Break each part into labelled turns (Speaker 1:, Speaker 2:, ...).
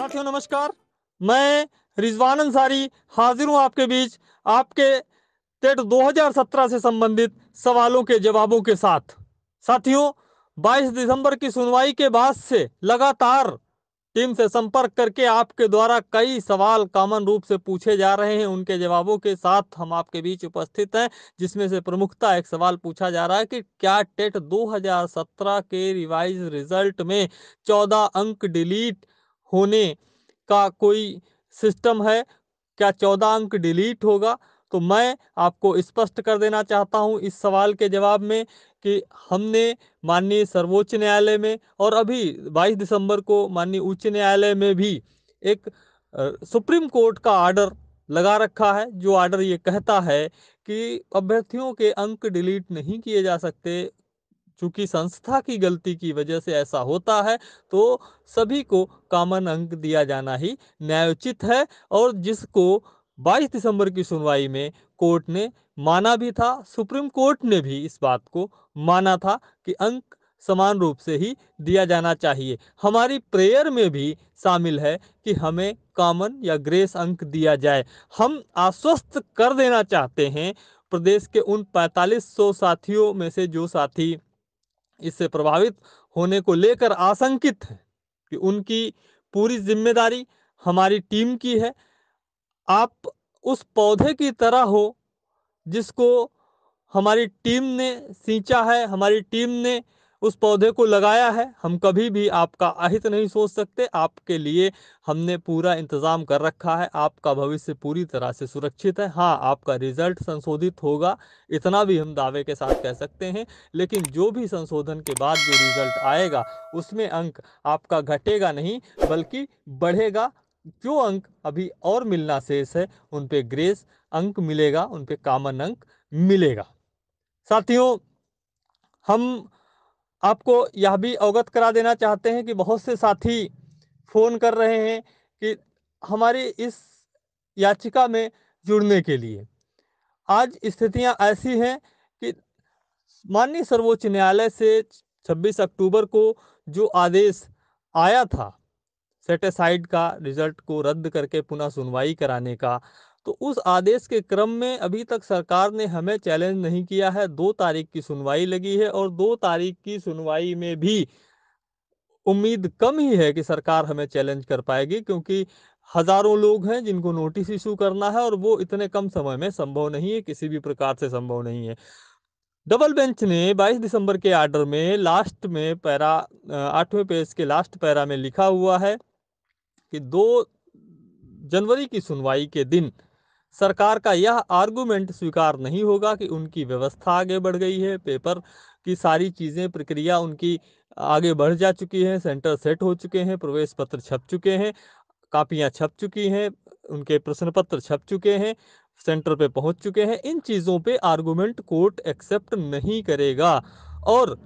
Speaker 1: साथियों नमस्कार। मैं रिजवान अंसारी हाजिर हूं आपके बीच आपके टेट 2017 से संबंधित सवालों के जवाबों के साथ। साथियों, 22 दिसंबर की सुनवाई के बाद से लगातार टीम से संपर्क करके आपके द्वारा कई सवाल कॉमन रूप से पूछे जा रहे हैं, उनके जवाबों के साथ हम आपके बीच उपस्थित हैं। जिसमें से प्रमुखता एक सवाल पूछा जा रहा है कि क्या टेट 2017 के रिवाइज रिजल्ट में 14 अंक डिलीट होने का कोई सिस्टम है? क्या 14 अंक डिलीट होगा? तो मैं आपको स्पष्ट कर देना चाहता हूं इस सवाल के जवाब में कि हमने माननीय सर्वोच्च न्यायालय में और अभी 22 दिसंबर को माननीय उच्च न्यायालय में भी एक सुप्रीम कोर्ट का ऑर्डर लगा रखा है, जो ऑर्डर ये कहता है कि अभ्यर्थियों के अंक डिलीट नहीं किए जा सकते। चूंकि संस्था की गलती की वजह से ऐसा होता है, तो सभी को कॉमन अंक दिया जाना ही न्यायोचित है। और जिसको 22 दिसंबर की सुनवाई में कोर्ट ने माना भी था, सुप्रीम कोर्ट ने भी इस बात को माना था कि अंक समान रूप से ही दिया जाना चाहिए। हमारी प्रेयर में भी शामिल है कि हमें कॉमन या ग्रेस अंक दिया जाए। हम आश्वस्त कर देना चाहते हैं प्रदेश के उन 4500 साथियों में से जो साथी इससे प्रभावित होने को लेकर आशंकित हैं कि उनकी पूरी जिम्मेदारी हमारी टीम की है। आप उस पौधे की तरह हो जिसको हमारी टीम ने सींचा है, हमारी टीम ने उस पौधे को लगाया है। हम कभी भी आपका अहित नहीं सोच सकते। आपके लिए हमने पूरा इंतजाम कर रखा है। आपका भविष्य पूरी तरह से सुरक्षित है। हाँ, आपका रिजल्ट संशोधित होगा, इतना भी हम दावे के साथ कह सकते हैं। लेकिन जो भी संशोधन के बाद जो रिजल्ट आएगा उसमें अंक आपका घटेगा नहीं बल्कि बढ़ेगा। जो अंक अभी और मिलना शेष है उन पे ग्रेस अंक मिलेगा, उन पे कॉमन अंक मिलेगा। साथियों, हम आपको यह भी अवगत करा देना चाहते हैं कि बहुत से साथी फोन कर रहे हैं कि हमारी इस याचिका में जुड़ने के लिए। आज स्थितियां ऐसी हैं कि माननीय सर्वोच्च न्यायालय से 26 अक्टूबर को जो आदेश आया था सेटेसाइड का रिजल्ट को रद्द करके पुनः सुनवाई कराने का, तो उस आदेश के क्रम में अभी तक सरकार ने हमें चैलेंज नहीं किया है। 2 तारीख की सुनवाई लगी है और 2 तारीख की सुनवाई में भी उम्मीद कम ही है कि सरकार हमें चैलेंज कर पाएगी, क्योंकि हजारों लोग हैं जिनको नोटिस इशू करना है और वो इतने कम समय में संभव नहीं है, किसी भी प्रकार से संभव नहीं है। डबल बेंच ने 22 दिसंबर के ऑर्डर में लास्ट में पैरा 8वें पेज के लास्ट पैरा में लिखा हुआ है कि 2 जनवरी की सुनवाई के दिन सरकार का यह आर्गुमेंट स्वीकार नहीं होगा कि उनकी व्यवस्था आगे बढ़ गई है, पेपर की सारी चीज़ें प्रक्रिया उनकी आगे बढ़ जा चुकी है, सेंटर सेट हो चुके हैं, प्रवेश पत्र छप चुके हैं, कापियां छप चुकी हैं, उनके प्रश्न पत्र छप चुके हैं, सेंटर पे पहुंच चुके हैं। इन चीज़ों पे आर्गुमेंट कोर्ट एक्सेप्ट नहीं करेगा। और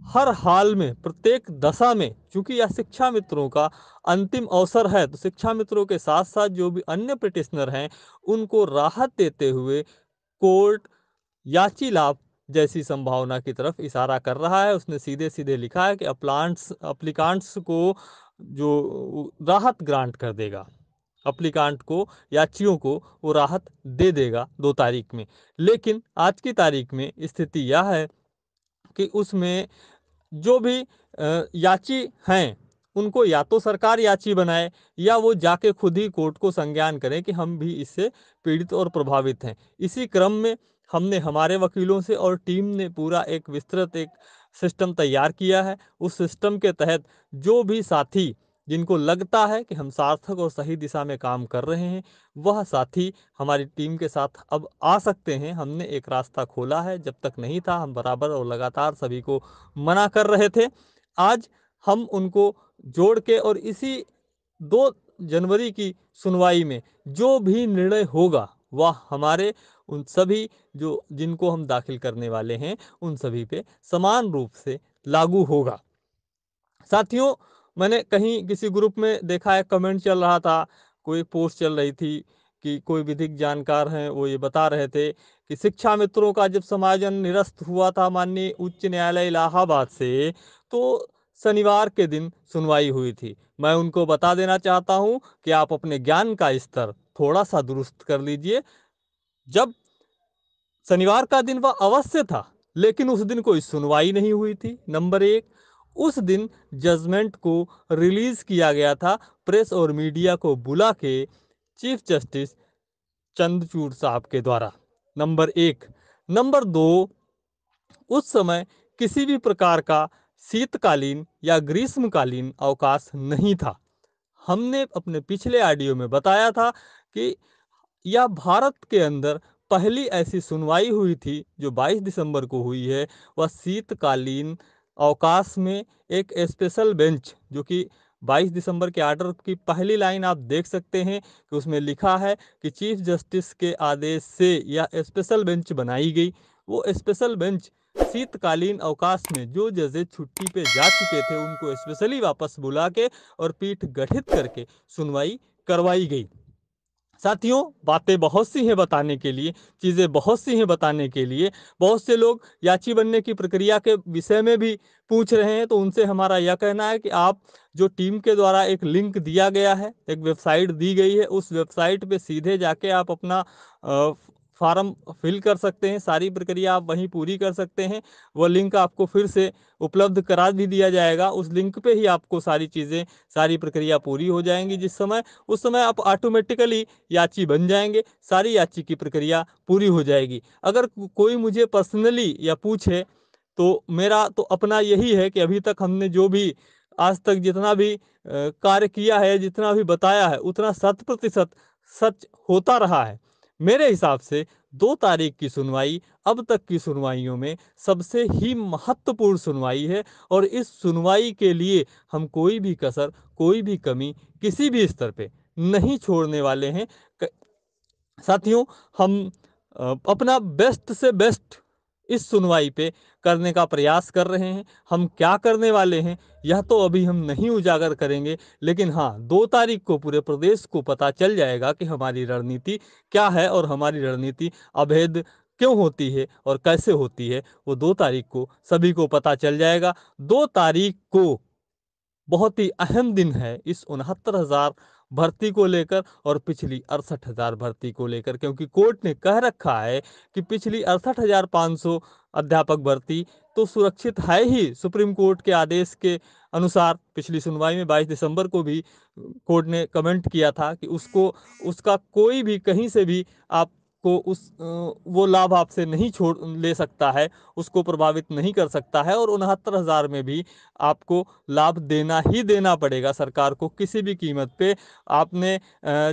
Speaker 1: हर हाल में प्रत्येक दशा में, चूंकि यह शिक्षा मित्रों का अंतिम अवसर है, तो शिक्षा मित्रों के साथ साथ जो भी अन्य पिटिशनर हैं उनको राहत देते हुए कोर्ट याची लाभ जैसी संभावना की तरफ इशारा कर रहा है। उसने सीधे सीधे लिखा है कि अप्लिकांट्स को जो राहत ग्रांट कर देगा, अप्लिकांट को, याचियों को वो राहत दे देगा 2 तारीख में। लेकिन आज की तारीख में स्थिति यह है कि उसमें जो भी याची हैं उनको या तो सरकार याची बनाए या वो जाके खुद ही कोर्ट को संज्ञान करें कि हम भी इससे पीड़ित और प्रभावित हैं। इसी क्रम में हमने हमारे वकीलों से और टीम ने पूरा एक विस्तृत एक सिस्टम तैयार किया है। उस सिस्टम के तहत जो भी साथी जिनको लगता है कि हम सार्थक और सही दिशा में काम कर रहे हैं, वह साथी हमारी टीम के साथ अब आ सकते हैं। हमने एक रास्ता खोला है, जब तक नहीं था हम बराबर और लगातार सभी को मना कर रहे थे। आज हम उनको जोड़ के और इसी 2 जनवरी की सुनवाई में जो भी निर्णय होगा वह हमारे उन सभी जो जिनको हम दाखिल करने वाले हैं उन सभी पे समान रूप से लागू होगा। साथियों, मैंने कहीं किसी ग्रुप में देखा है, कमेंट चल रहा था, कोई पोस्ट चल रही थी कि कोई विधिक जानकार हैं वो ये बता रहे थे कि शिक्षा मित्रों का जब समायोजन निरस्त हुआ था माननीय उच्च न्यायालय इलाहाबाद से, तो शनिवार के दिन सुनवाई हुई थी। मैं उनको बता देना चाहता हूं कि आप अपने ज्ञान का स्तर थोड़ा सा दुरुस्त कर लीजिए। जब शनिवार का दिन वह अवश्य था, लेकिन उस दिन कोई सुनवाई नहीं हुई थी। नंबर एक, उस दिन जजमेंट को रिलीज किया गया था प्रेस और मीडिया को बुला के चीफ जस्टिस चंद्रचूड़ साहब के द्वारा। नंबर एक। नंबर दो, उस समय किसी भी प्रकार का शीतकालीन या ग्रीष्मकालीन अवकाश नहीं था। हमने अपने पिछले ऑडियो में बताया था कि यह भारत के अंदर पहली ऐसी सुनवाई हुई थी जो 22 दिसंबर को हुई है। वह शीतकालीन अवकाश में एक स्पेशल बेंच, जो कि 22 दिसंबर के आर्डर की पहली लाइन आप देख सकते हैं कि उसमें लिखा है कि चीफ जस्टिस के आदेश से यह स्पेशल बेंच बनाई गई। वो स्पेशल बेंच शीतकालीन अवकाश में जो जजेस छुट्टी पे जा चुके थे उनको स्पेशली वापस बुला के और पीठ गठित करके सुनवाई करवाई गई। साथियों, बातें बहुत सी हैं बताने के लिए, चीज़ें बहुत सी हैं बताने के लिए। बहुत से लोग याची बनने की प्रक्रिया के विषय में भी पूछ रहे हैं, तो उनसे हमारा यह कहना है कि आप जो टीम के द्वारा एक लिंक दिया गया है, एक वेबसाइट दी गई है, उस वेबसाइट पे सीधे जाके आप अपना फॉर्म फिल कर सकते हैं। सारी प्रक्रिया आप वहीं पूरी कर सकते हैं। वो लिंक आपको फिर से उपलब्ध करा भी दिया जाएगा। उस लिंक पे ही आपको सारी चीज़ें, सारी प्रक्रिया पूरी हो जाएंगी। जिस समय उस समय आप ऑटोमेटिकली याची बन जाएंगे, सारी याची की प्रक्रिया पूरी हो जाएगी। अगर कोई मुझे पर्सनली या पूछे तो मेरा तो अपना यही है कि अभी तक हमने जो भी आज तक जितना भी कार्य किया है, जितना भी बताया है, उतना 100% सच होता रहा है। मेरे हिसाब से 2 तारीख की सुनवाई अब तक की सुनवाइयों में सबसे ही महत्वपूर्ण सुनवाई है, और इस सुनवाई के लिए हम कोई भी कसर, कोई भी कमी किसी भी स्तर पे नहीं छोड़ने वाले हैं। साथियों, हम अपना बेस्ट से बेस्ट इस सुनवाई पे करने का प्रयास कर रहे हैं। हम क्या करने वाले हैं यह तो अभी हम नहीं उजागर करेंगे, लेकिन हाँ, 2 तारीख को पूरे प्रदेश को पता चल जाएगा कि हमारी रणनीति क्या है और हमारी रणनीति अभेद क्यों होती है और कैसे होती है। वो 2 तारीख को सभी को पता चल जाएगा। 2 तारीख को बहुत ही अहम दिन है इस 69,000 भर्ती को लेकर और पिछली 68,000 भर्ती को लेकर, क्योंकि कोर्ट ने कह रखा है कि पिछली 68,500 अध्यापक भर्ती तो सुरक्षित है ही। सुप्रीम कोर्ट के आदेश के अनुसार पिछली सुनवाई में 22 दिसंबर को भी कोर्ट ने कमेंट किया था कि उसको, उसका कोई भी कहीं से भी आपको वो लाभ आपसे नहीं छोड़ ले सकता है, उसको प्रभावित नहीं कर सकता है, और 69,000 में भी आपको लाभ देना ही देना पड़ेगा सरकार को किसी भी कीमत पे। आपने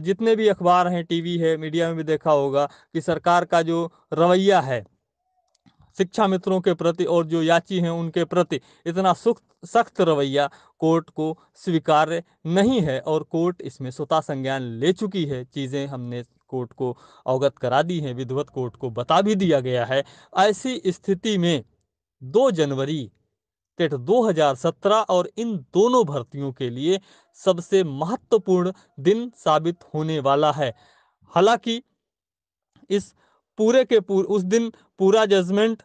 Speaker 1: जितने भी अखबार हैं, टीवी है, मीडिया में भी देखा होगा कि सरकार का जो रवैया है शिक्षा मित्रों के प्रति और जो याची हैं उनके प्रति, इतना सख्त रवैया कोर्ट को स्वीकार्य नहीं है, और कोर्ट इसमें स्वतः संज्ञान ले चुकी है। चीज़ें हमने कोर्ट को अवगत करा दी हैं, विधिवत कोर्ट को बता भी दिया गया है। ऐसी स्थिति में 2 जनवरी टेट 2017 और इन दोनों भर्तियों के लिए सबसे महत्वपूर्ण दिन साबित होने वाला है। हालांकि इस उस दिन पूरा जजमेंट,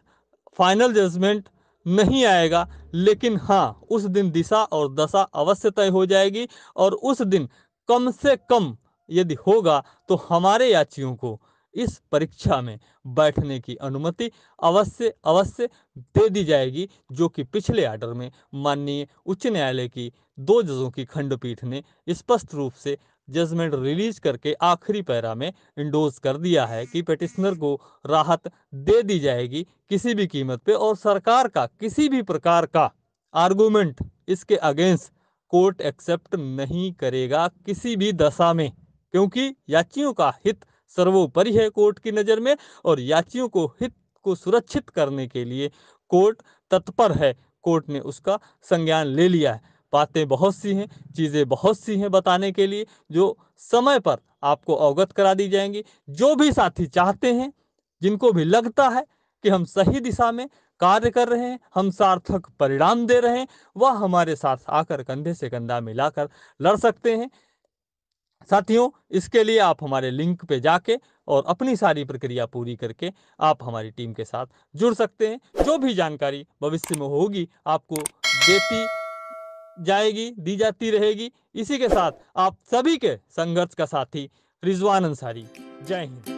Speaker 1: फाइनल जजमेंट नहीं आएगा, लेकिन हाँ, उस दिन दिशा और दशा अवश्य तय हो जाएगी, और उस दिन कम से कम यदि होगा तो हमारे याचियों को इस परीक्षा में बैठने की अनुमति अवश्य अवश्य दे दी जाएगी, जो कि पिछले आर्डर में माननीय उच्च न्यायालय की 2 जजों की खंडपीठ ने स्पष्ट रूप से जजमेंट रिलीज करके आखिरी पैरा में इंडोज कर दिया है कि पेटिशनर को राहत दे दी जाएगी किसी भी कीमत पे, और सरकार का किसी भी प्रकार का आर्गुमेंट इसके अगेंस्ट कोर्ट एक्सेप्ट नहीं करेगा किसी भी दशा में, क्योंकि याचियों का हित सर्वोपरि है कोर्ट की नज़र में, और याचियों को हित को सुरक्षित करने के लिए कोर्ट तत्पर है। कोर्ट ने उसका संज्ञान ले लिया है। बातें बहुत सी हैं, चीज़ें बहुत सी हैं बताने के लिए, जो समय पर आपको अवगत करा दी जाएंगी। जो भी साथी चाहते हैं, जिनको भी लगता है कि हम सही दिशा में कार्य कर रहे हैं, हम सार्थक परिणाम दे रहे हैं, वह हमारे साथ आकर कंधे से कंधा मिलाकर लड़ सकते हैं। साथियों, इसके लिए आप हमारे लिंक पे जाके और अपनी सारी प्रक्रिया पूरी करके आप हमारी टीम के साथ जुड़ सकते हैं। जो भी जानकारी भविष्य में होगी आपको देती जाएगी, दी जाती रहेगी। इसी के साथ आप सभी के संघर्ष का साथी रिजवान अंसारी। जय हिंद।